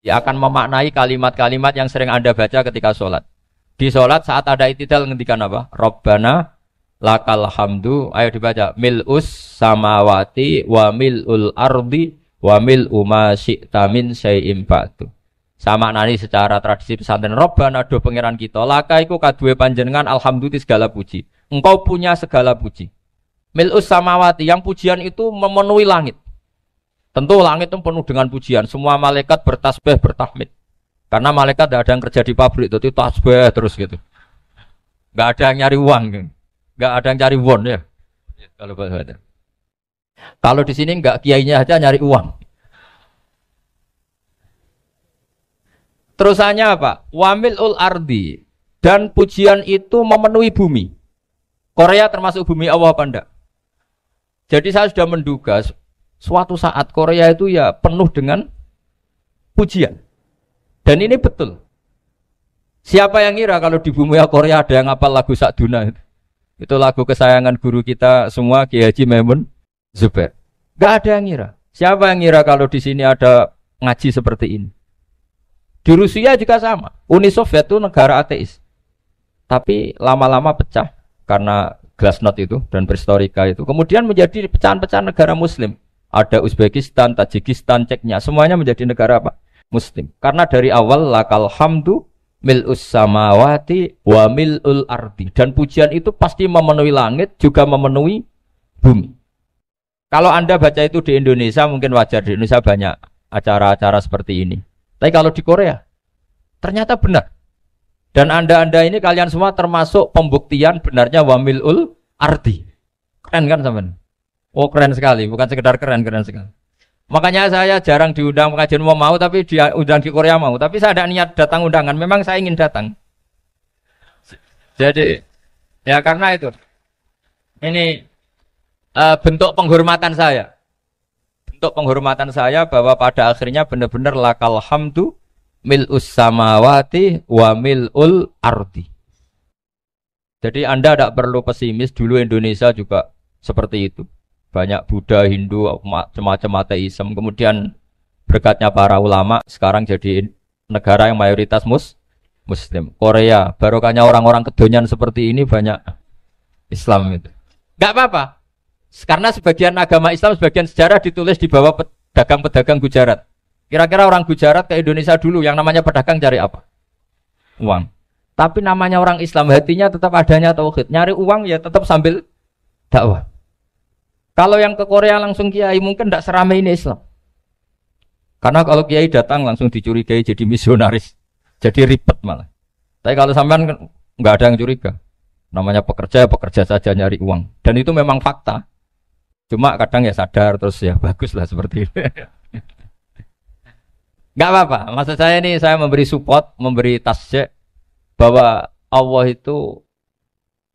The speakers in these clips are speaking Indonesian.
Ya akan memaknai kalimat-kalimat yang sering Anda baca ketika sholat. Di sholat saat ada i'tidal ngendikan apa? Rabbana lakal hamdu. Ayo dibaca. Mil'us samawati wa mil'ul ardi wa mil'u ma syi'ta min syai'im ba'du. Sama nani secara tradisi pesantren Rabbana do pangeran kita. Laka iku kaduwe panjenengan alhamdulillah segala puji. Engkau punya segala puji. Mil'us samawati yang pujian itu memenuhi langit. Tentu langit itu penuh dengan pujian. Semua malaikat bertasbih, bertahmid. Karena malaikat tidak ada yang kerja di pabrik, itu tasbih terus gitu. Gak ada yang nyari uang, gak ada yang cari won ya. Kalau di sini nggak kiainya aja nyari uang. Terusannya apa? Wamilul ardi, dan pujian itu memenuhi bumi. Korea termasuk bumi Allah apa enggak? Jadi saya sudah menduga suatu saat Korea itu ya penuh dengan pujian. Dan ini betul. Siapa yang ngira kalau di bumi Korea ada yang hafal lagu Sakduna itu? Itu lagu kesayangan guru kita semua, Kiai Haji Maimun Zubair. Gak ada yang ngira. Siapa yang ngira kalau di sini ada ngaji seperti ini? Di Rusia juga sama. Uni Soviet itu negara ateis. Tapi lama-lama pecah karena Glasnost itu dan Perestroika itu. Kemudian menjadi pecahan-pecahan negara Muslim. Ada Uzbekistan, Tajikistan, Ceknya, semuanya menjadi negara apa? Muslim. Karena dari awal lakal hamdu mil'us samawati wa mil'ul ardi. Dan pujian itu pasti memenuhi langit, juga memenuhi bumi. Kalau Anda baca itu di Indonesia, mungkin wajar. Di Indonesia banyak acara-acara seperti ini. Tapi kalau di Korea, ternyata benar. Dan Anda ini kalian semua termasuk pembuktian benarnya wa mil'ul ardi. Keren kan teman? Oh keren sekali, bukan sekedar keren, keren sekali. Makanya saya jarang diundang pengajian mau, tapi diundang di Korea mau. Tapi saya ada niat datang undangan, memang saya ingin datang. Jadi, ya karena itu. Ini bentuk penghormatan saya. Bentuk penghormatan saya bahwa pada akhirnya benar-benar lakal hamdu mil'us samawati wa mil'ul ardi. Jadi Anda tidak perlu pesimis, dulu Indonesia juga seperti itu. Banyak Buddha, Hindu, macam-macam ateisme. Kemudian berkatnya para ulama sekarang jadi negara yang mayoritas Muslim. Korea, barokahnya orang-orang kedonyan seperti ini banyak Islam itu. Gak apa-apa. Karena sebagian agama Islam, sebagian sejarah ditulis di bawah pedagang-pedagang Gujarat. Kira-kira orang Gujarat ke Indonesia dulu yang namanya pedagang cari apa? Uang. Tapi namanya orang Islam, hatinya tetap adanya tauhid. Nyari uang ya tetap sambil dakwah. Kalau yang ke Korea langsung kiai mungkin tidak seramai ini Islam. Karena kalau kiai datang langsung dicurigai jadi misionaris. Jadi ribet malah. Tapi kalau sampean nggak ada yang curiga. Namanya pekerja, pekerja saja nyari uang. Dan itu memang fakta. Cuma kadang ya sadar terus ya bagus lah seperti itu. Nggak apa-apa. Maksud saya ini saya memberi support, memberi tasjek bahwa Allah itu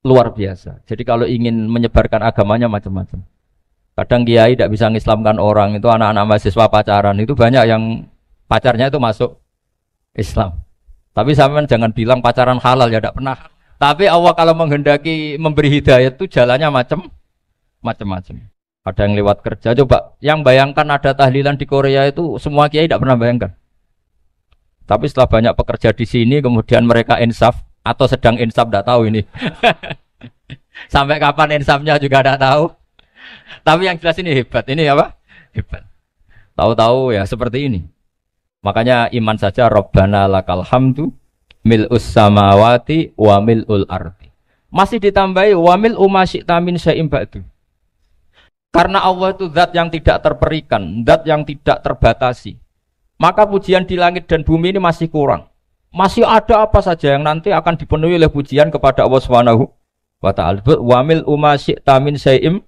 luar biasa. Jadi kalau ingin menyebarkan agamanya macam-macam. Kadang kiai tidak bisa mengislamkan orang, itu anak-anak mahasiswa pacaran, itu banyak yang pacarnya itu masuk Islam. Tapi sampean jangan bilang pacaran halal, ya tidak pernah. Tapi Allah kalau menghendaki memberi hidayah itu jalannya macam-macam. Ada yang lewat kerja, coba yang bayangkan ada tahlilan di Korea itu semua kiai tidak pernah bayangkan. Tapi setelah banyak pekerja di sini, kemudian mereka insaf atau sedang insaf, tidak tahu ini. Sampai kapan insafnya juga tidak tahu. Tapi yang jelas ini hebat. Ini apa? Hebat. Tahu-tahu ya seperti ini. Makanya iman saja Rabbana lakal hamdu mil'us samawati wa mil'ul ardi. Masih ditambahi wa mil'u ma syi'ta min syai'im ba'du. Karena Allah itu zat yang tidak terperikan, zat yang tidak terbatasi. Maka pujian di langit dan bumi ini masih kurang. Masih ada apa saja yang nanti akan dipenuhi oleh pujian kepada Allah Subhanahu wa ta'ala. Wa mil'u ma syi'ta min syai'im.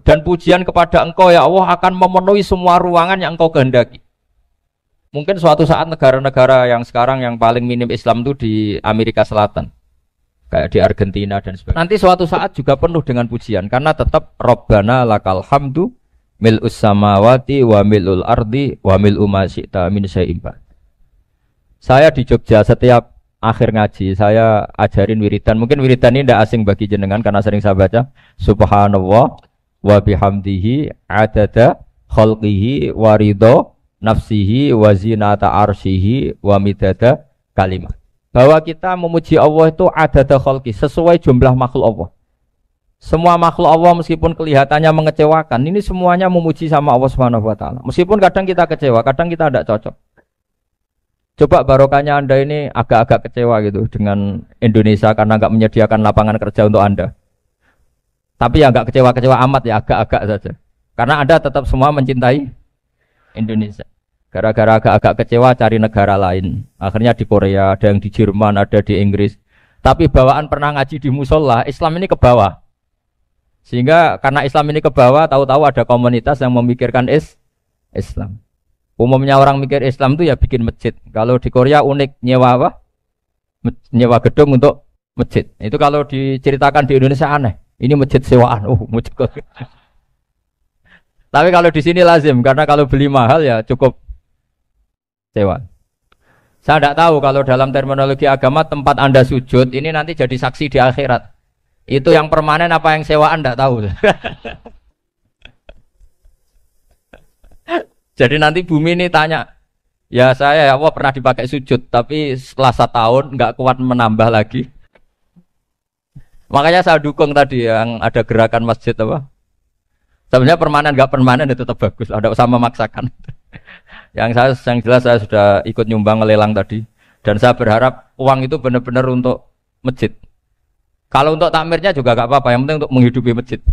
Dan pujian kepada engkau ya Allah akan memenuhi semua ruangan yang engkau kehendaki. Mungkin suatu saat negara-negara yang sekarang yang paling minim Islam itu di Amerika Selatan, kayak di Argentina dan sebagainya. Nanti suatu saat juga penuh dengan pujian karena tetap Rabbana lakal hamdu mil'us samawati wa mil'ul ardi wa mil'u ma syi'ta min syai'im. Saya di Jogja setiap akhir ngaji saya ajarin wiridan. Mungkin wiridan ini tidak asing bagi jenengan karena sering saya baca. Subhanallah wa bihamdihi adada khalqihi wa ridho nafsihi wa zinata arsyihi wa midada kalimat. Bahwa kita memuji Allah itu adada khalqi, sesuai jumlah makhluk Allah. Semua makhluk Allah meskipun kelihatannya mengecewakan, ini semuanya memuji sama Allah Subhanahu wa taala. Meskipun kadang kita kecewa, kadang kita tidak cocok. Coba barokahnya Anda ini agak-agak kecewa gitu dengan Indonesia karena nggak menyediakan lapangan kerja untuk Anda. Tapi ya nggak kecewa-kecewa amat ya, agak-agak saja. Karena Anda tetap semua mencintai Indonesia. Gara-gara agak-agak kecewa cari negara lain. Akhirnya di Korea, ada yang di Jerman, ada di Inggris. Tapi bawaan pernah ngaji di musola, Islam ini ke bawah. Sehingga karena Islam ini ke bawah, tahu-tahu ada komunitas yang memikirkan Islam. Umumnya orang mikir Islam itu ya bikin masjid. Kalau di Korea unik, nyewa apa? Nyewa gedung untuk masjid. Itu kalau diceritakan di Indonesia aneh. Ini masjid sewaan. Masjid. Tapi kalau di sini lazim, karena kalau beli mahal ya cukup sewa. Saya tidak tahu kalau dalam terminologi agama tempat Anda sujud ini nanti jadi saksi di akhirat. Itu yang permanen apa yang sewaan tidak tahu. Jadi nanti bumi ini tanya, ya saya ya Allah pernah dipakai sujud, tapi setelah 1 tahun nggak kuat menambah lagi. Makanya saya dukung tadi yang ada gerakan masjid apa. Sebenarnya permanen nggak permanen itu tetap bagus, ada usah memaksakan. yang jelas saya sudah ikut nyumbang lelang tadi, dan saya berharap uang itu benar-benar untuk masjid. Kalau untuk takmirnya juga nggak apa-apa, yang penting untuk menghidupi masjid.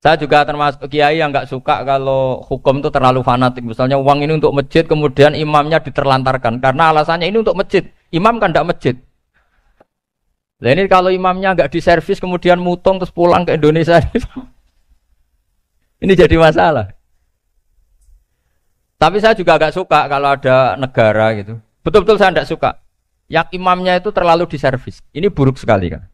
Saya juga termasuk kiai yang nggak suka kalau hukum itu terlalu fanatik. Misalnya uang ini untuk masjid, kemudian imamnya diterlantarkan karena alasannya ini untuk masjid. Imam kan tidak masjid. Nah ini kalau imamnya nggak diservis kemudian mutung terus pulang ke Indonesia, ini jadi masalah. Tapi saya juga agak suka kalau ada negara gitu. Betul-betul saya tidak suka. Yang imamnya itu terlalu diservis. Ini buruk sekali kan.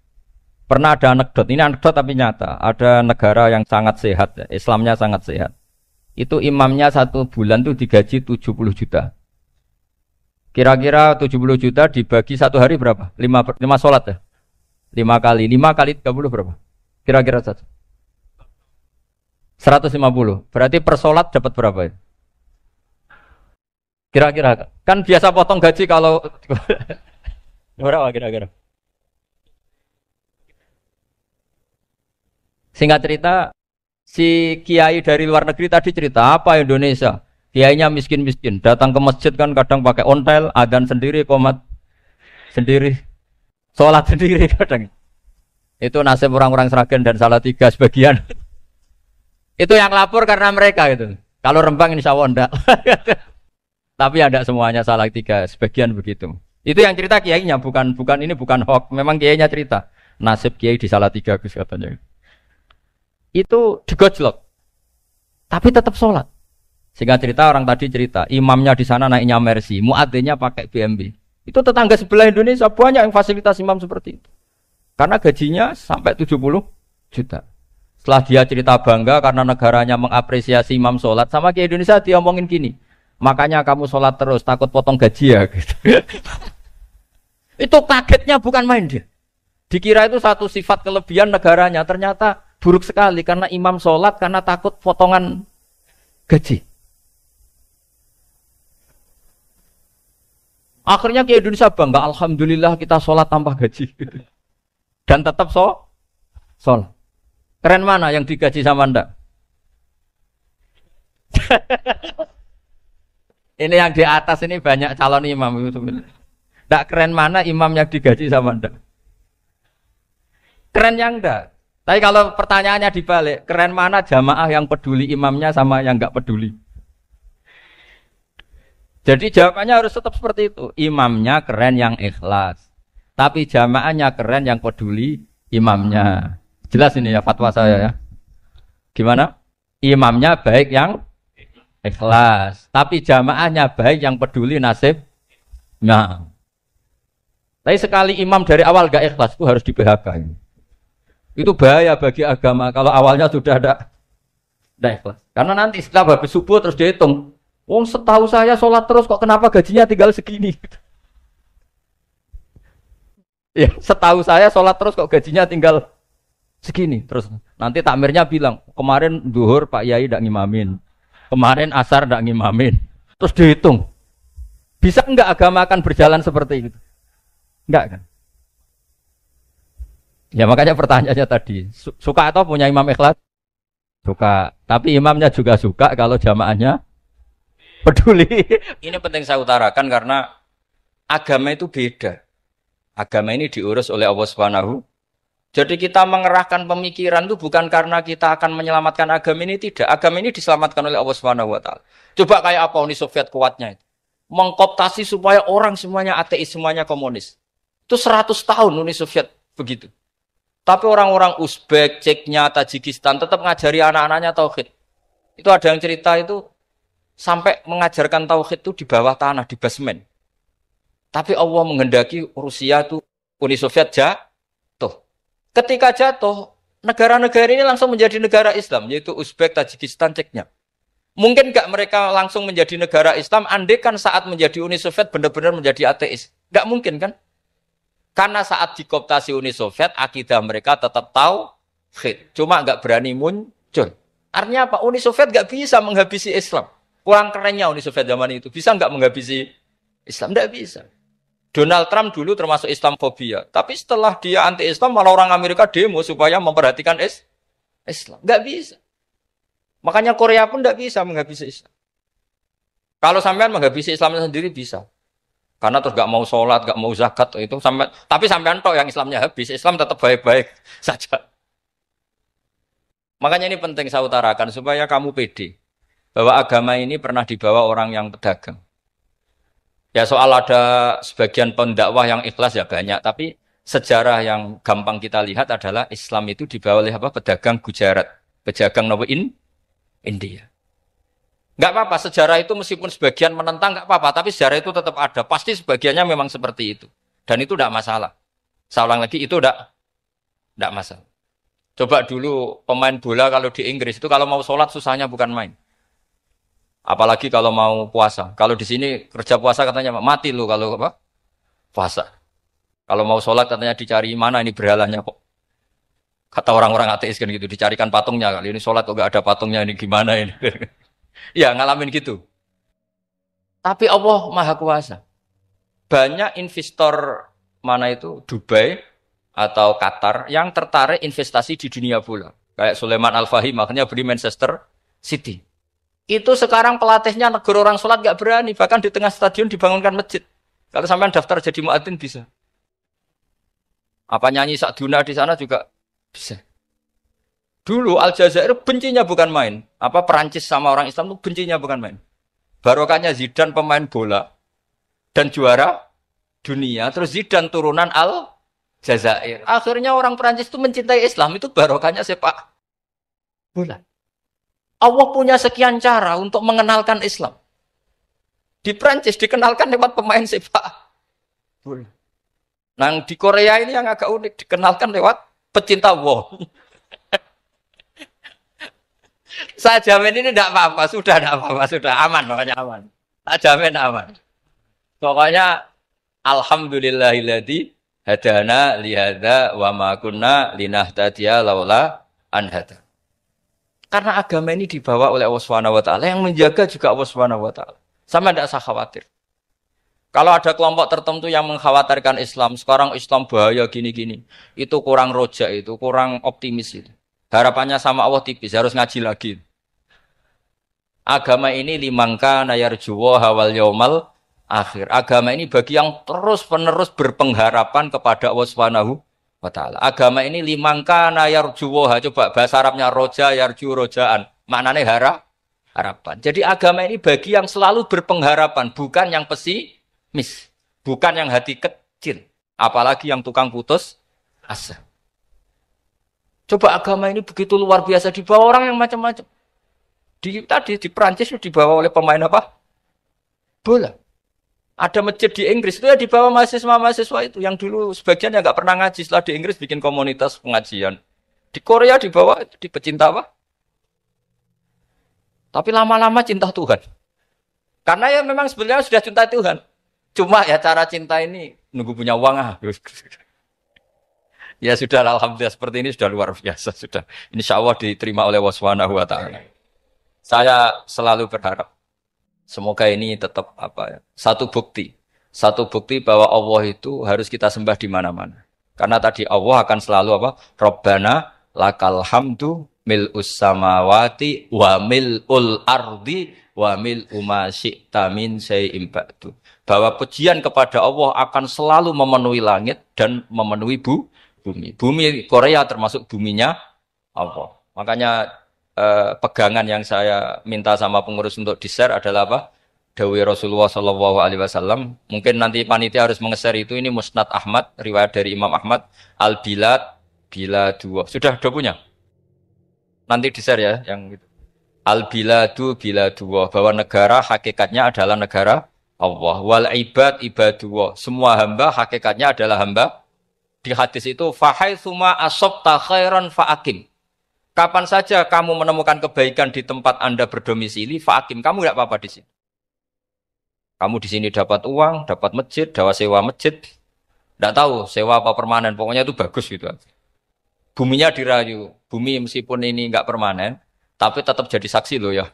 Pernah ada anekdot, ini anekdot tapi nyata. Ada negara yang sangat sehat, ya. Islamnya sangat sehat. Itu imamnya 1 bulan tuh digaji 70 juta. Kira-kira 70 juta dibagi 1 hari berapa? 5 sholat ya? 5 kali 30 berapa? Kira-kira saja 150. Berarti per sholat dapat berapa ya? Kira-kira kan biasa potong gaji kalau berapa kira-kira? Singkat cerita, si kiai dari luar negeri tadi cerita apa Indonesia? Kiainya miskin-miskin, datang ke masjid kan kadang pakai ontel, adzan sendiri, qomat sendiri, sholat sendiri kadang. Itu nasib orang-orang Sragen dan Salatiga sebagian. Itu yang lapor karena mereka itu. Kalau Rembang insya Allah enggak. Tapi ada semuanya Salatiga, sebagian begitu. Itu yang cerita kiainya, bukan ini bukan hoax. Memang kiainya cerita. Nasib kiai di Salatiga katanya. Itu digojlok. Tapi tetap sholat. Sehingga cerita orang tadi cerita, imamnya di sana naiknya Mercy, muadzinnya pakai BMW. Itu tetangga sebelah Indonesia banyak yang fasilitas imam seperti itu. Karena gajinya sampai 70 juta. Setelah dia cerita bangga karena negaranya mengapresiasi imam sholat, sama kayak Indonesia dia omongin gini, makanya kamu sholat terus, takut potong gaji ya. Gitu. Itu kagetnya bukan main dia. Dikira itu satu sifat kelebihan negaranya, ternyata buruk sekali karena imam sholat karena takut potongan gaji. Akhirnya ke Indonesia bangga, alhamdulillah kita sholat tambah gaji. Dan tetap sholat. Keren mana yang digaji sama Anda? Ini yang di atas ini banyak calon imam. Tidak keren mana imam yang digaji sama Anda? Keren yang enggak. Tapi kalau pertanyaannya dibalik, keren mana jamaah yang peduli imamnya sama yang enggak peduli? Jadi jawabannya harus tetap seperti itu. Imamnya keren yang ikhlas. Tapi jamaahnya keren yang peduli imamnya. Jelas ini ya fatwa saya ya. Gimana? Imamnya baik yang ikhlas. Tapi jamaahnya baik yang peduli nasib. Nah. Tapi sekali imam dari awal gak ikhlas itu harus di PHK. Itu bahaya bagi agama kalau awalnya sudah ada ikhlas. Karena nanti setelah habis subuh terus dihitung. Wong setahu saya sholat terus kok kenapa gajinya tinggal segini? Ya, setahu saya sholat terus kok gajinya tinggal segini. Terus nanti takmirnya bilang, kemarin duhur Pak Yai tidak ngimamin. Kemarin asar tidak ngimamin. Terus dihitung. Bisa enggak agama akan berjalan seperti itu? Enggak kan? Ya makanya pertanyaannya tadi, suka atau punya imam ikhlas? Suka. Tapi imamnya juga suka kalau jamaahnya peduli. Ini penting saya utarakan karena agama itu beda. Agama ini diurus oleh Allah Subhanahu. Jadi kita mengerahkan pemikiran itu bukan karena kita akan menyelamatkan agama ini, tidak. Agama ini diselamatkan oleh Allah Subhanahu wa taala. Coba kayak apa Uni Soviet kuatnya itu. Mengkooptasi supaya orang semuanya ateis, semuanya komunis. Itu 100 tahun Uni Soviet begitu. Tapi orang-orang Uzbek, Ceknya, Tajikistan tetap ngajari anak-anaknya tauhid. Itu ada yang cerita itu sampai mengajarkan tauhid itu di bawah tanah, di basement. Tapi Allah menghendaki Rusia itu Uni Soviet jatuh. Ketika jatuh, negara-negara ini langsung menjadi negara Islam, yaitu Uzbek, Tajikistan, Ceknya. Mungkin nggak mereka langsung menjadi negara Islam, andai kan saat menjadi Uni Soviet benar-benar menjadi ateis. Nggak mungkin kan? Karena saat dikooptasi Uni Soviet, akidah mereka tetap tauhid. Cuma nggak berani muncul. Artinya apa? Uni Soviet nggak bisa menghabisi Islam. Kurang kerennya Uni Soviet zaman itu. Bisa nggak menghabisi Islam? Nggak bisa. Donald Trump dulu termasuk Islamfobia. Tapi setelah dia anti-Islam, malah orang Amerika demo supaya memperhatikan Islam. Nggak bisa. Makanya Korea pun nggak bisa menghabisi Islam. Kalau sampean menghabisi Islam sendiri bisa. Karena terus nggak mau sholat, nggak mau zakat, itu sampai. Tapi sampean tok yang Islamnya habis, Islam tetap baik-baik saja. Makanya ini penting saya utarakan supaya kamu pede. Bahwa agama ini pernah dibawa orang yang pedagang. Ya soal ada sebagian pendakwah yang ikhlas ya banyak, tapi sejarah yang gampang kita lihat adalah Islam itu dibawa oleh apa? Pedagang Gujarat, pedagang India. Enggak apa-apa, sejarah itu meskipun sebagian menentang enggak apa-apa, tapi sejarah itu tetap ada. Pasti sebagiannya memang seperti itu. Dan itu enggak masalah. Saya ulang lagi, itu enggak masalah. Coba dulu pemain bola kalau di Inggris itu kalau mau sholat susahnya bukan main. Apalagi kalau mau puasa. Kalau di sini kerja puasa katanya mati lu kalau apa? Puasa. Kalau mau sholat katanya dicari mana ini berhalanya kok. Kata orang-orang ateis kan gitu, dicarikan patungnya kali ini sholat kok gak ada patungnya ini gimana ini. Ya ngalamin gitu. Tapi Allah Maha Kuasa. Banyak investor mana itu Dubai atau Qatar yang tertarik investasi di dunia bola. Kayak Sulaiman Al-Fahim makanya beli Manchester City. Itu sekarang pelatihnya negara orang sholat gak berani. Bahkan di tengah stadion dibangunkan masjid. Kalau sampai daftar jadi muadzin bisa. Apa nyanyi Sakduna di sana juga bisa. Dulu Aljazair bencinya bukan main. Apa Perancis sama orang Islam itu bencinya bukan main. Barokahnya Zidane pemain bola. Dan juara dunia. Terus Zidane turunan Aljazair. Akhirnya orang Perancis itu mencintai Islam. Itu barokahnya sepak bola. Allah punya sekian cara untuk mengenalkan Islam. Di Prancis dikenalkan lewat pemain sepak bola. Nah di Korea ini yang agak unik dikenalkan lewat pecinta wow. Saya jamin ini tidak apa-apa, sudah tidak apa-apa, sudah aman, pokoknya aman. Saya jamin aman. Pokoknya alhamdulillahilladzi hadana lihada wa ma kunna linahtadiya laula an hada. Karena agama ini dibawa oleh Allah Subhanahu wa taala, yang menjaga juga Allah Subhanahu wa taala. Sama tidak usah khawatir. Kalau ada kelompok tertentu yang mengkhawatirkan Islam, sekarang Islam bahaya gini-gini, itu kurang roja, itu kurang optimis itu. Harapannya sama Allah tipis, harus ngaji lagi. Agama ini limangka nayarjuwa hawal yaumal akhir. Agama ini bagi yang terus-menerus berpengharapan kepada Allah Subhanahu wa ta'ala. Agama ini limangka nayarjuwa, coba bahasa Arabnya roja, yarju, rojaan. Maknanya harapan. Jadi agama ini bagi yang selalu berpengharapan, bukan yang pesimis. Bukan yang hati kecil. Apalagi yang tukang putus asa. Coba agama ini begitu luar biasa dibawa orang yang macam-macam. Tadi di Prancis itu dibawa oleh pemain apa? Bola. Ada masjid di Inggris itu ya dibawa mahasiswa-mahasiswa itu yang dulu sebagian yang nggak pernah ngaji setelah di Inggris bikin komunitas pengajian. Di Korea dibawa di pecinta apa? Tapi lama-lama cinta Tuhan. Karena ya memang sebenarnya sudah cinta Tuhan. Cuma ya cara cinta ini nunggu punya uang ah. Ya sudah alhamdulillah seperti ini sudah luar biasa sudah. Insya Allah diterima oleh Allah Subhanahu wa taala. Saya selalu berharap Semoga ini tetap apa ya, satu bukti bahwa Allah itu harus kita sembah di mana-mana. Karena tadi Allah akan selalu apa? Rabbana lakal hamdu mil'us samawati wa mil'ul ardi wa mil'u ma syi'ta min syai'in ba'du. Bahwa pujian kepada Allah akan selalu memenuhi langit dan memenuhi bumi. Bumi Korea termasuk buminya Allah. Makanya pegangan yang saya minta sama pengurus untuk di-share adalah apa? Dawai Rasulullah Shallallahu Alaihi Wasallam. Mungkin nanti panitia harus mengeser itu. Ini Musnad Ahmad, riwayat dari Imam Ahmad. Al-Bilad, Biladullah. Sudah punya? Nanti di-share ya, yang itu. Al-Biladu, Biladullah. Bahwa negara hakikatnya adalah negara Allah. Wal ibad, ibadullah. Semua hamba hakikatnya adalah hamba. Di hadis itu, fahaitsuma asabta khairan fa'akim. Kapan saja kamu menemukan kebaikan di tempat Anda berdomisili, fa'akim. Kamu tidak apa-apa di sini. Kamu di sini dapat uang, dapat masjid, dapat sewa masjid. Tidak tahu sewa apa permanen, pokoknya itu bagus gitu. Buminya dirayu. Bumi meskipun ini enggak permanen, tapi tetap jadi saksi loh ya.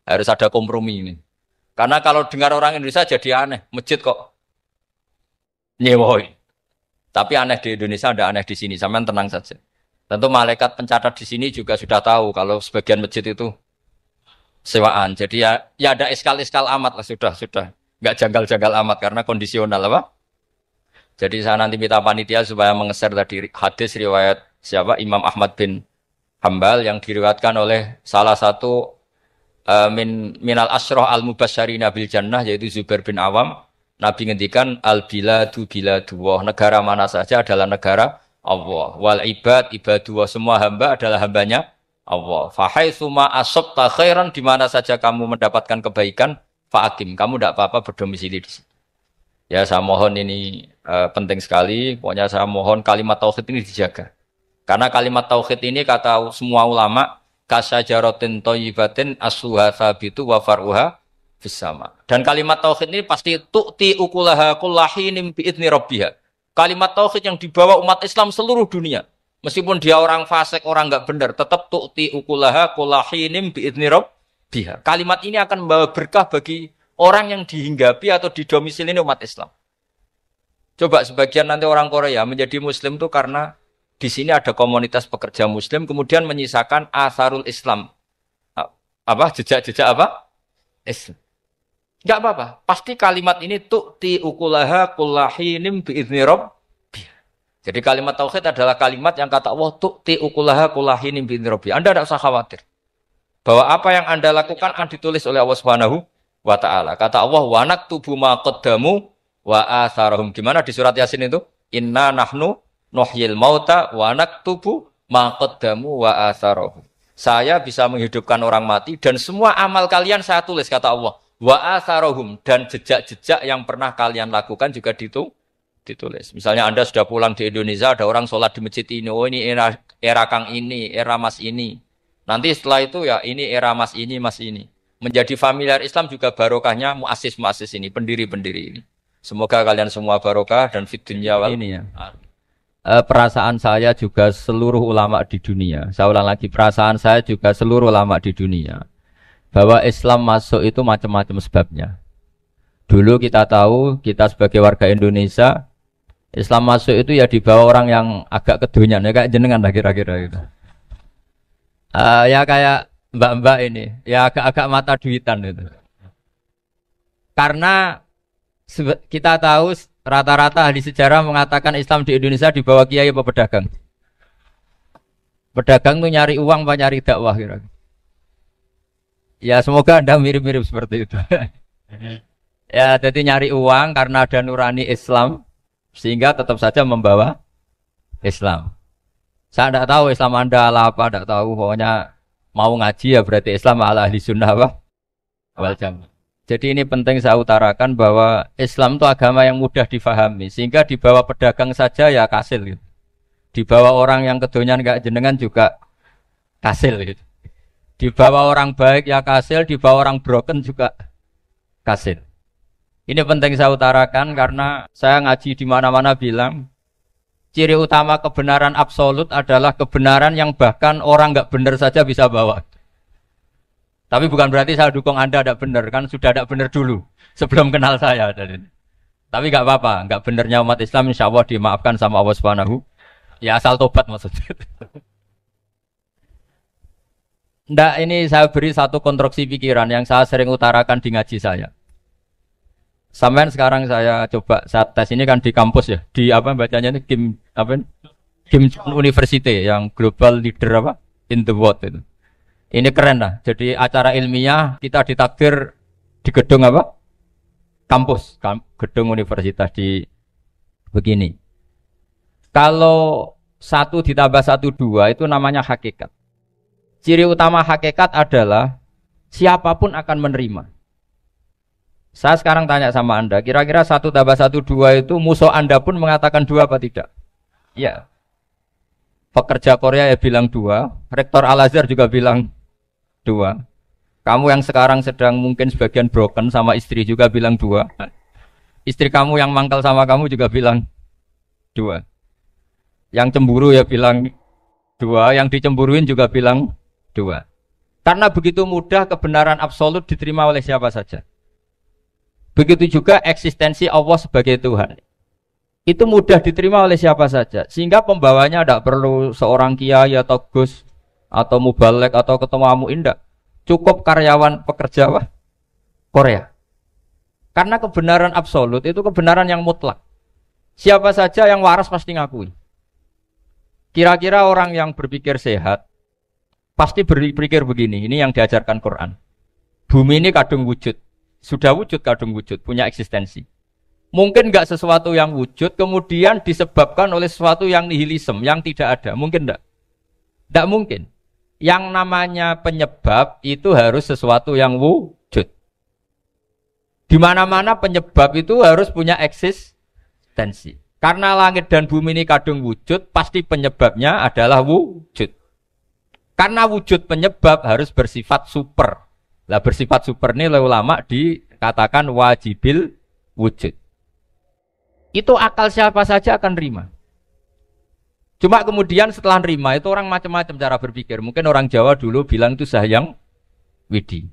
Harus ada kompromi ini. Karena kalau dengar orang Indonesia jadi aneh, masjid kok nyewoi. Tapi aneh di Indonesia, ada aneh di sini. Sampean tenang saja. Tentu malaikat pencatat di sini juga sudah tahu kalau sebagian masjid itu sewaan. Jadi ya ada iskal-iskal amat lah, sudah. Enggak janggal-janggal amat karena kondisional apa? Jadi saya nanti minta panitia supaya mengeser tadi hadis riwayat siapa? Imam Ahmad bin Hambal yang diriwayatkan oleh salah satu minal asyrah al-mubasysyirina bil jannah yaitu Zubair bin Awam. Nabi ngendikan al-biladu biladullah. Negara mana saja adalah negara Allah. Wal ibad ibadullah. Semua hamba adalah hambanya Allah. Fahaitsuma asabta khairan, di mana saja kamu mendapatkan kebaikan, fa'akim. Kamu tidak apa-apa berdomisili di sini. Ya saya mohon ini penting sekali. Pokoknya saya mohon kalimat tauhid ini dijaga. Karena kalimat tauhid ini kata semua ulama, kasyajaratin thayyibatin asluha tsabitu wa far'uha fis sama. Dan kalimat tauhid ini pasti tu'ti ukulaha kullahinin bi'idzni rabbiha. Kalimat tauhid yang dibawa umat Islam seluruh dunia. Meskipun dia orang fasik, orang enggak benar, tetap tu'ti ukulaha kullahinin bi'idzni rabbiha. Kalimat ini akan membawa berkah bagi orang yang dihinggapi atau didomisili umat Islam. Coba sebagian nanti orang Korea menjadi Muslim itu karena di sini ada komunitas pekerja Muslim, kemudian menyisakan asarul Islam. Apa? Jejak-jejak apa? Islam. Enggak apa-apa. Pasti kalimat ini tu'ti ukulaha kullahinim bi'izni rabbiha. Jadi kalimat tauhid adalah kalimat yang kata Allah tu'ti ukulaha kullahinim bi'izni rabbiha. Anda tidak usah khawatir bahwa apa yang Anda lakukan akan ditulis oleh Allah Subhanahu wa ta'ala. Kata Allah, wa naktubu ma qaddamu wa atharahum. Gimana di surat Yasin itu? Inna nahnu nuhyil mauta wa naktubu ma qaddamu wa atharahum. Saya bisa menghidupkan orang mati dan semua amal kalian saya tulis, kata Allah. Wa atharahum, dan jejak-jejak yang pernah kalian lakukan juga ditulis. Misalnya Anda sudah pulang di Indonesia, ada orang sholat di masjid ini, oh ini era Kang ini, era Mas ini. Nanti setelah itu ya ini era Mas ini, Mas ini. Menjadi familiar Islam juga barokahnya muassis-muassis ini, pendiri-pendiri ini. Semoga kalian semua barokah dan fid dunya wal ini ya. Perasaan saya juga seluruh ulama di dunia. Saya ulang lagi, perasaan saya juga seluruh ulama di dunia. Bahwa Islam masuk itu macam-macam sebabnya. Dulu kita tahu, kita sebagai warga Indonesia, Islam masuk itu ya dibawa orang yang agak kedonyan, ya kayak jenengan lah kira-kira gitu. Ya kayak mbak-mbak ini, ya agak-agak mata duitan itu. Karena kita tahu rata-rata ahli sejarah mengatakan Islam di Indonesia dibawa kiai apa pedagang. Pedagang tuh nyari uang apa nyari dakwah kira-kira. Ya semoga Anda mirip-mirip seperti itu. Ya jadi nyari uang karena ada nurani Islam sehingga tetap saja membawa Islam. Saya tidak tahu Islam Anda apa, tidak tahu. Pokoknya mau ngaji ya berarti Islam ala ahli sunnah wal jamaah. Jadi ini penting saya utarakan bahwa Islam itu agama yang mudah difahami. Sehingga dibawa pedagang saja ya kasil gitu. Dibawa orang yang kedonyan gak jenengan juga kasil gitu. Dibawa orang baik ya kasil, dibawa orang broken juga kasil. Ini penting saya utarakan karena saya ngaji di mana-mana bilang ciri utama kebenaran absolut adalah kebenaran yang bahkan orang nggak benar saja bisa bawa. Tapi bukan berarti saya dukung Anda tidak benar, kan sudah tidak benar dulu sebelum kenal saya. Tapi nggak apa-apa, nggak benernya umat Islam insya Allah dimaafkan sama Allah Subhanahu. Ya asal tobat maksudnya. Nggak, ini saya beri satu konstruksi pikiran yang saya sering utarakan di ngaji saya. Sampai sekarang saya coba saat tes ini kan di kampus ya, di apa bacanya ini Kim University yang global leader apa in the world itu. Ini keren lah. Jadi acara ilmiah kita ditakdir di gedung apa? Kampus, gedung universitas di begini. Kalau 1 ditambah 1 2 itu namanya hakikat. Ciri utama hakikat adalah siapapun akan menerima. Saya sekarang tanya sama Anda, kira-kira 1 tambah 1 2 itu musuh Anda pun mengatakan 2 apa tidak? Ya. Pekerja Korea ya bilang 2, rektor Al-Azhar juga bilang 2. Kamu yang sekarang sedang mungkin sebagian broken sama istri juga bilang 2. Istri kamu yang mangkal sama kamu juga bilang 2. Yang cemburu ya bilang 2, yang dicemburuin juga bilang 2. Karena begitu mudah kebenaran absolut diterima oleh siapa saja. Begitu juga eksistensi Allah sebagai Tuhan. Itu mudah diterima oleh siapa saja. Sehingga pembawanya tidak perlu seorang kiai atau gus atau mubalek atau ketemu amu indah. Cukup karyawan pekerja Korea. Karena kebenaran absolut itu kebenaran yang mutlak. Siapa saja yang waras pasti ngakui. Kira-kira orang yang berpikir sehat pasti berpikir begini, ini yang diajarkan Quran. Bumi ini kadung wujud. Sudah wujud kadung wujud, punya eksistensi. Mungkin enggak sesuatu yang wujud kemudian disebabkan oleh sesuatu yang nihilisme, yang tidak ada. Mungkin enggak? Enggak mungkin. Yang namanya penyebab itu harus sesuatu yang wujud. Di mana-mana penyebab itu harus punya eksistensi. Karena langit dan bumi ini kadung wujud, pasti penyebabnya adalah wujud. Karena wujud penyebab harus bersifat super. Lah bersifat super ini oleh ulama dikatakan wajibil wujud. Itu akal siapa saja akan terima. Cuma kemudian setelah nerima itu orang macam-macam cara berpikir. Mungkin orang Jawa dulu bilang itu Sahyang Widi.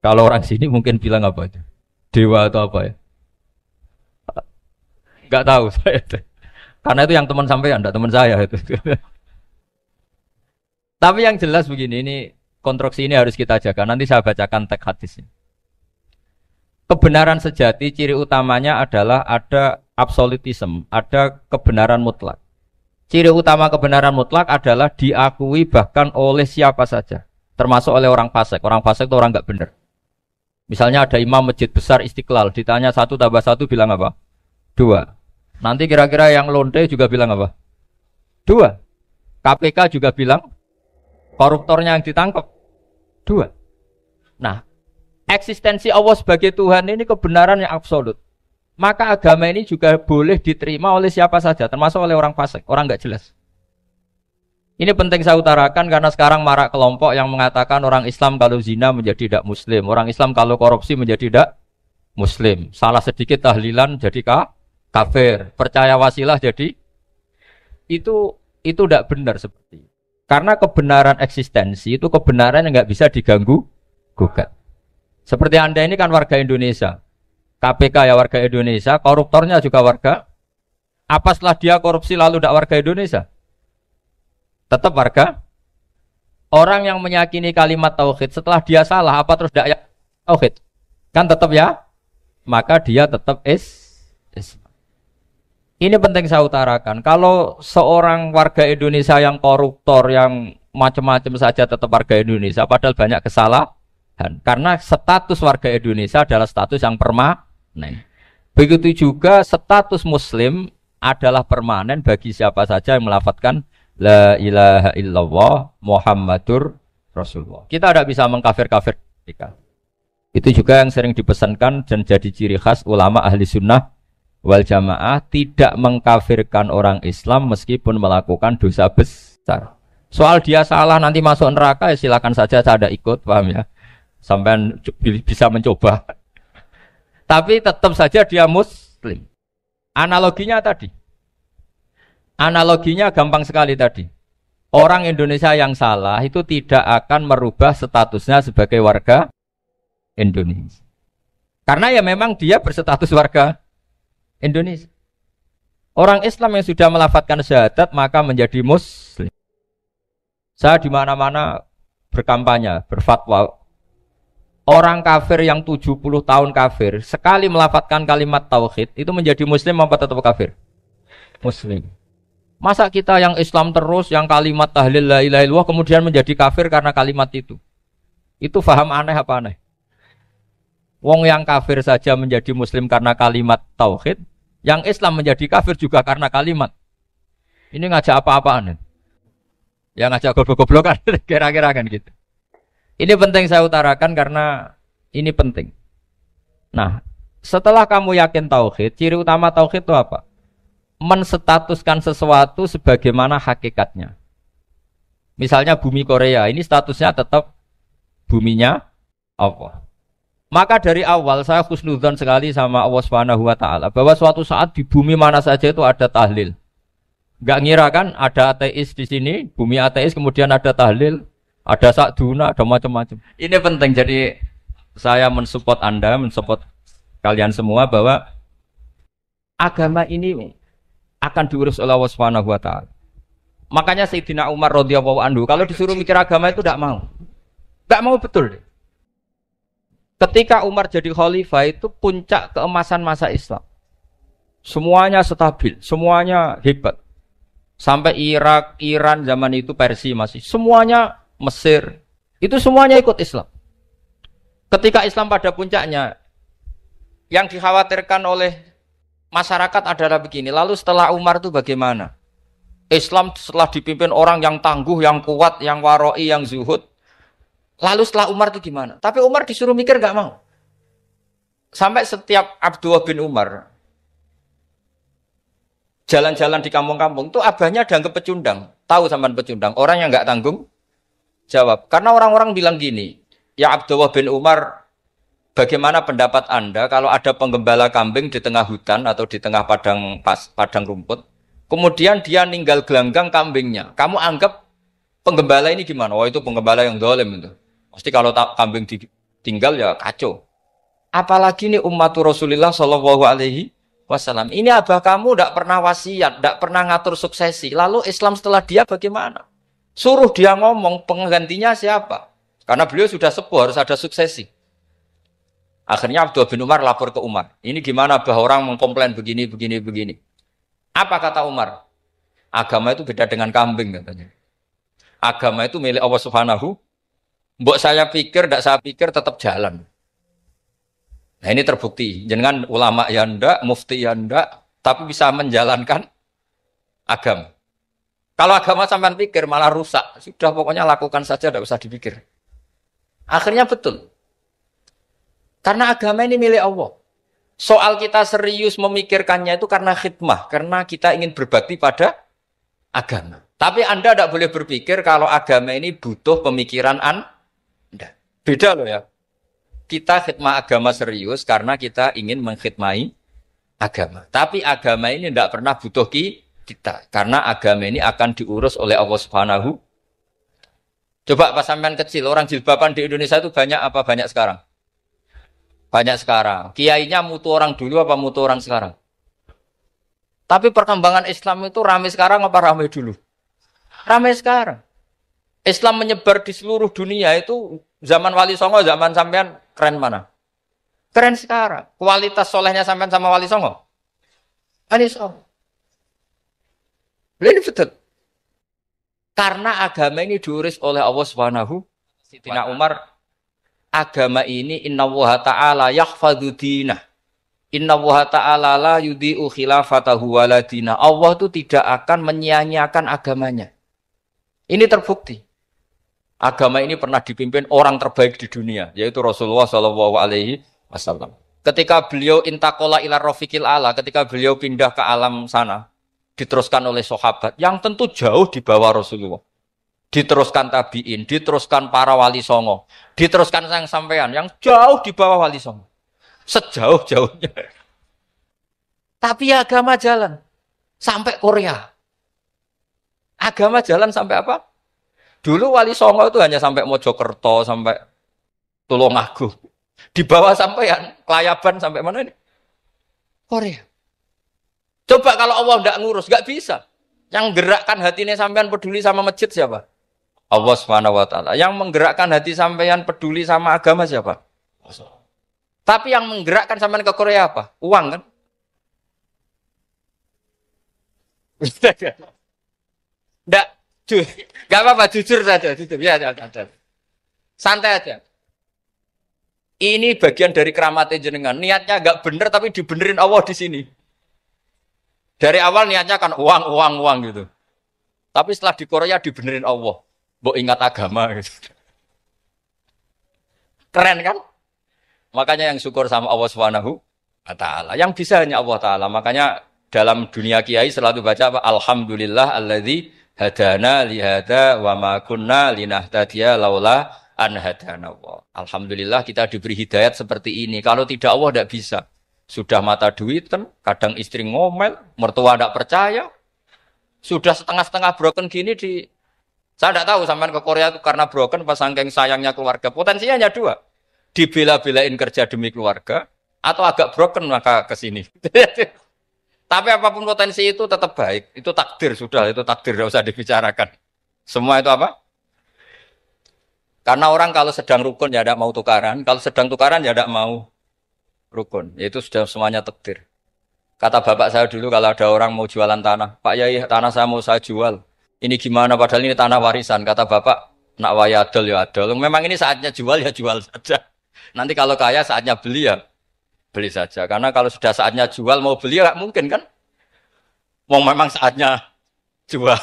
Kalau orang sini mungkin bilang apa itu? Dewa atau apa ya? Enggak tahu saya. Karena itu yang teman sampean, enggak teman saya itu. Tapi yang jelas begini, ini konstruksi ini harus kita jaga. Nanti saya bacakan teks hadisnya. Kebenaran sejati ciri utamanya adalah ada absolutisme, ada kebenaran mutlak. Ciri utama kebenaran mutlak adalah diakui bahkan oleh siapa saja, termasuk oleh orang fasik. Orang fasik itu orang enggak benar. Misalnya ada imam masjid besar Istiqlal, ditanya 1 tambah 1 bilang apa? 2. Nanti kira-kira yang lonte juga bilang apa? 2. KPK juga bilang koruptornya yang ditangkap 2. Nah, eksistensi Allah sebagai Tuhan ini kebenaran yang absolut. Maka agama ini juga boleh diterima oleh siapa saja, termasuk oleh orang fasik, orang nggak jelas. Ini penting saya utarakan karena sekarang marak kelompok yang mengatakan orang Islam kalau zina menjadi tidak muslim, orang Islam kalau korupsi menjadi tidak muslim. Salah sedikit tahlilan jadi kafir, percaya wasilah jadi itu tidak benar seperti itu. Karena kebenaran eksistensi itu kebenaran yang nggak bisa diganggu gugat. Seperti Anda ini kan warga Indonesia. KPK ya warga Indonesia, koruptornya juga warga. Apa setelah dia korupsi lalu tidak warga Indonesia? Tetap warga. Orang yang meyakini kalimat tauhid setelah dia salah, apa terus tidak tauhid? Kan tetap ya? Maka dia tetap Ini penting saya utarakan. Kalau seorang warga Indonesia yang koruptor, yang macam-macam saja tetap warga Indonesia, padahal banyak kesalahan. Karena status warga Indonesia adalah status yang permanen. Begitu juga status muslim adalah permanen bagi siapa saja yang melafadzkan la ilaha illallah Muhammadur Rasulullah. Kita tidak bisa mengkafir-kafir mereka. Itu juga yang sering dipesankan dan jadi ciri khas ulama ahli sunnah wal jamaah, tidak mengkafirkan orang Islam meskipun melakukan dosa besar. Soal dia salah nanti masuk neraka ya silakan saja, saya ada ikut, paham ya? Sampai bisa mencoba. Tapi tetap saja dia muslim. Analoginya tadi. Analoginya gampang sekali tadi. Orang Indonesia yang salah itu tidak akan merubah statusnya sebagai warga Indonesia. Karena ya memang dia berstatus warga Indonesia. Orang Islam yang sudah melafadzkan syahadat maka menjadi muslim. Saya di mana-mana berkampanye, berfatwa. Orang kafir yang 70 tahun kafir, sekali melafadzkan kalimat tauhid, itu menjadi muslim apa tetap kafir? Muslim. Masa kita yang Islam terus, yang kalimat tahlil la ilaha illallah kemudian menjadi kafir karena kalimat itu? Itu faham aneh apa aneh? Wong yang kafir saja menjadi muslim karena kalimat tauhid, yang Islam menjadi kafir juga karena kalimat. Ini ngajak apa-apaan? Yang ngajak goblok-goblokan, kira-kira kan gitu. Ini penting saya utarakan karena ini penting. Nah, setelah kamu yakin tauhid, ciri utama tauhid itu apa? Menstatuskan sesuatu sebagaimana hakikatnya. Misalnya bumi Korea, ini statusnya tetap buminya Allah. Maka dari awal saya husnudzon sekali sama Allah Subhanahu wa taala bahwa suatu saat di bumi mana saja itu ada tahlil. Enggak ngira kan ada ateis di sini, bumi ateis kemudian ada tahlil, ada sakduna, ada macam-macam. Ini penting, jadi saya mensupport Anda, mensupport kalian semua bahwa agama ini akan diurus oleh Allah Subhanahu wa taala. Makanya Sayyidina Umar radhiyallahu anhu kalau disuruh mikir agama itu enggak mau. Enggak mau betul. Ketika Umar jadi khalifah itu puncak keemasan masa Islam. Semuanya stabil, semuanya hebat. Sampai Irak, Iran zaman itu Persia masih. Semuanya Mesir. Itu semuanya ikut Islam. Ketika Islam pada puncaknya, yang dikhawatirkan oleh masyarakat adalah begini. Lalu setelah Umar itu bagaimana? Islam setelah dipimpin orang yang tangguh, yang kuat, yang waroi, yang zuhud. Lalu setelah Umar itu gimana? Tapi Umar disuruh mikir gak mau. Sampai setiap Abdullah bin Umar jalan-jalan di kampung-kampung itu abahnya dianggap pecundang. Tahu sampean pecundang? Orang yang gak tanggung jawab. Karena orang-orang bilang gini, ya Abdullah bin Umar, bagaimana pendapat Anda kalau ada penggembala kambing di tengah hutan atau di tengah padang rumput, kemudian dia ninggal gelanggang kambingnya. Kamu anggap penggembala ini gimana? Oh itu penggembala yang zalim itu. Pasti kalau kambing ditinggal ya kacau. Apalagi nih ummatu Rasulullah Shallallahu Alaihi Wasallam. Ini abah kamu tidak pernah wasiat, tidak pernah ngatur suksesi. Lalu Islam setelah dia bagaimana? Suruh dia ngomong penggantinya siapa? Karena beliau sudah sepuh harus ada suksesi. Akhirnya Abdullah bin Umar lapor ke Umar. Ini gimana abah orang mengkomplain begini. Apa kata Umar? Agama itu beda dengan kambing katanya. Agama itu milik Allah Subhanahu. Mbok saya pikir, tidak saya pikir tetap jalan. Nah ini terbukti. Jangan ulama ya ndak, mufti ya ndak, tapi bisa menjalankan agama. Kalau agama sampean pikir malah rusak. Sudah pokoknya lakukan saja, tidak usah dipikir. Akhirnya betul. Karena agama ini milik Allah. Soal kita serius memikirkannya itu karena khidmah, karena kita ingin berbakti pada agama. Tapi Anda tidak boleh berpikir kalau agama ini butuh pemikiran Anda. Beda loh ya. Kita khidmah agama serius karena kita ingin mengkhidmai agama. Tapi agama ini tidak pernah butuh kita. Karena agama ini akan diurus oleh Allah Subhanahu. Coba pas sampean kecil, orang jilbaban di Indonesia itu banyak apa banyak sekarang? Banyak sekarang. Kiainya mutu orang dulu apa mutu orang sekarang? Tapi perkembangan Islam itu ramai sekarang apa ramai dulu? Ramai sekarang. Islam menyebar di seluruh dunia itu zaman Wali Songo, zaman sampean keren mana? Keren sekarang. Kualitas solehnya sampean sama Wali Songo? Wali Songo. Ini betul. Karena agama ini diurus oleh Allah Subhanahu. Sayyidina Umar, agama ini innallaha ta'ala yahfadzu dinah. Innallaha ta'ala la yudhi'u khilafatahu waladina. Allah itu tidak akan menyia-nyiakan agamanya. Ini terbukti. Agama ini pernah dipimpin orang terbaik di dunia, yaitu Rasulullah Shallallahu Alaihi Wasallam. Ketika beliau intakola ila rofiqil ala, ketika beliau pindah ke alam sana, diteruskan oleh sahabat yang tentu jauh di bawah Rasulullah. Diteruskan tabiin, diteruskan para wali songo, diteruskan sang sampean yang jauh di bawah wali songo. Sejauh-jauhnya. Tapi agama jalan sampai Korea. Agama jalan sampai apa? Dulu Wali Songo itu hanya sampai Mojokerto, sampai Tulungagung. Di bawah sampean, Klayaban sampai mana ini? Korea. Coba kalau Allah tidak ngurus, nggak bisa. Yang gerakkan hatinya sampean peduli sama masjid siapa? Allah Subhanahu wa taala. Yang menggerakkan hati sampean peduli sama agama siapa? Tapi yang menggerakkan sampean ke Korea apa? Uang kan? Enggak, enggak apa-apa, jujur saja, jujur. Ya, santai aja. Ini bagian dari keramatnya jenengan. Niatnya enggak bener tapi dibenerin Allah di sini. Dari awal niatnya kan uang gitu. Tapi setelah di Korea dibenerin Allah. Mbok ingat agama gitu. Keren kan? Makanya yang syukur sama Allah Subhanahu wa taala. Yang bisa hanya Allah taala. Makanya dalam dunia kiai selalu baca apa? Alhamdulillah alladzi hadana li hada wa ma kunna linahtadiya laula an hadana Allah. Alhamdulillah kita diberi hidayat seperti ini. Kalau tidak Allah tidak bisa. Sudah mata duit kan, kadang istri ngomel, mertua tidak percaya. Sudah setengah-setengah broken gini saya tidak tahu sampai ke Korea itu karena broken pas saking sayangnya keluarga. Potensinya hanya dua. Dibela-belain kerja demi keluarga atau agak broken maka ke sini. Tapi apapun potensi itu tetap baik. Itu takdir sudah, itu takdir tidak usah dibicarakan. Semua itu apa? Karena orang kalau sedang rukun ya tidak mau tukaran, kalau sedang tukaran ya tidak mau rukun. Itu sudah semuanya takdir. Kata bapak saya dulu kalau ada orang mau jualan tanah, Pak Yai tanah saya mau saya jual. Ini gimana padahal ini tanah warisan. Kata bapak, nak waya adol ya adol. Memang ini saatnya jual ya jual saja. Nanti kalau kaya saatnya beli ya beli saja. Karena kalau sudah saatnya jual mau beli ya nggak mungkin kan. Mau memang saatnya jual.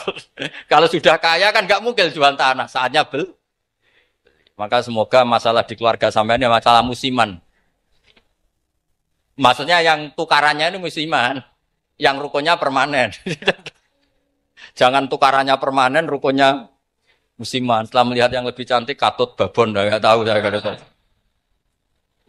Kalau sudah kaya kan nggak mungkin jual tanah. Saatnya beli. Maka semoga masalah di keluarga sampean ya masalah musiman. Maksudnya yang tukarannya ini musiman. Yang rukunnya permanen. Jangan tukarannya permanen, rukunnya musiman. Setelah melihat yang lebih cantik, katut babon, nggak tahu saya kalau tahu.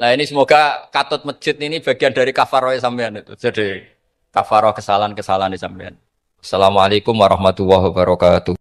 Nah ini semoga katut masjid ini bagian dari kafaroh sampean itu. Jadi kafaroh kesalahan-kesalahan di sampean. Assalamualaikum warahmatullahi wabarakatuh.